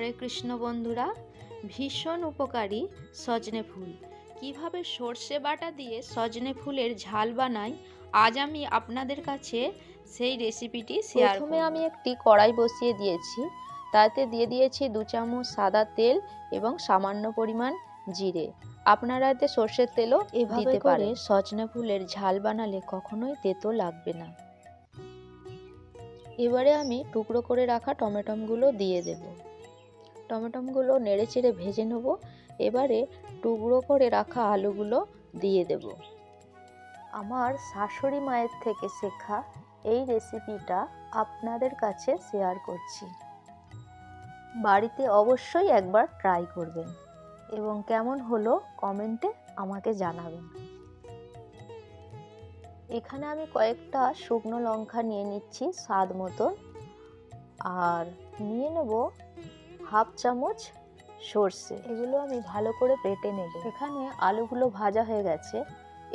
হরে কৃষ্ণ বন্ধুরা, ভীষণ উপকারী সজনে ফুল কিভাবে সর্ষে বাটা দিয়ে সজনে ফুলের ঝাল বানাই, আজ আমি আপনাদের কাছে সেই রেসিপিটি শেয়ার করব। প্রথমে আমি একটি কড়াই বসিয়ে দিয়েছি, তাতে দিয়ে দিয়েছি 2 চামচ সাদা তেল এবং সামান্য পরিমাণ জিরে। আপনারা এতে সর্ষের তেলও দিতে পারেন। সজনে ফুলের ঝাল বানালে কখনোই তেতো লাগবে না। এবারে আমি টুকরো করে রাখা টমেটোগুলো দিয়ে দেব। টমেটোগুলো নেড়েচেড়ে ভেজে নেব। এবারে টুকরো করে রাখা আলুগুলো দিয়ে দেব। আমার শাশুড়ি মায়ের থেকে শেখা এই রেসিপিটা আপনাদের কাছে শেয়ার করছি। বাড়িতে অবশ্যই একবার ট্রাই করবেন এবং কেমন হলো কমেন্টে আমাকে জানাবেন। এখানে আমি কয়েকটা শুকনো লঙ্কা নিয়ে নিচ্ছি স্বাদ মতন, আর নিয়ে নেব হাফ চামচ সর্ষে। এগুলো আমি ভালো করে বেটে নেব। এখানে আলুগুলো ভাজা হয়ে গেছে।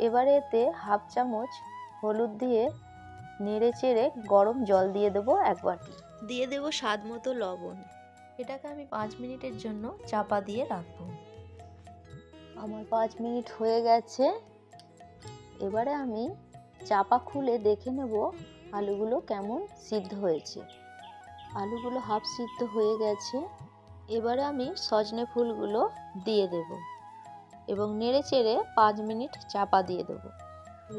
এবারে এতে হাফ চামচ হলুদ দিয়ে নেড়ে চেড়ে গরম জল দিয়ে দেবো 1 বাটি। দিয়ে দেবো স্বাদ মতো লবণ। এটাকে আমি 5 মিনিটের জন্য চাপা দিয়ে রাখবো। আমার 5 মিনিট হয়ে গেছে। এবারে আমি চাপা খুলে দেখে নেব আলুগুলো কেমন সিদ্ধ হয়েছে। আলুগুলো হাফ সিদ্ধ হয়ে গেছে। এবারে আমি সজনে ফুলগুলো দিয়ে দেব এবং নেড়ে চেড়ে 5 মিনিট চাপা দিয়ে দেব।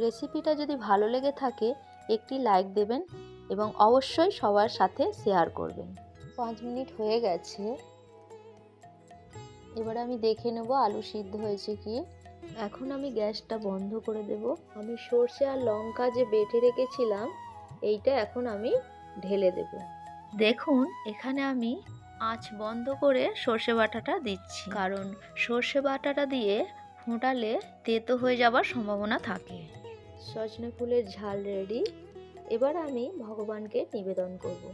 রেসিপিটা যদি ভালো লেগে থাকে একটি লাইক দেবেন এবং অবশ্যই সবার সাথে শেয়ার করবেন। 5 মিনিট হয়ে গেছে। এবার আমি দেখে নেব আলু সিদ্ধ হয়েছে কি। এখন আমি গ্যাসটা বন্ধ করে দেব। আমি সর্ষে আর লঙ্কা যে বেটে রেখেছিলাম এইটা এখন আমি ঢেলে দেব। দেখুন এখানে আমি আঁচ বন্ধ করে সর্ষে বাটাটা দিচ্ছি, কারণ সর্ষে বাটাটা দিয়ে ফোটালে তেতো হয়ে যাবার সম্ভাবনা থাকে। সজনে ফুলের ঝাল রেডি। এবার আমি ভগবানকে নিবেদন করব।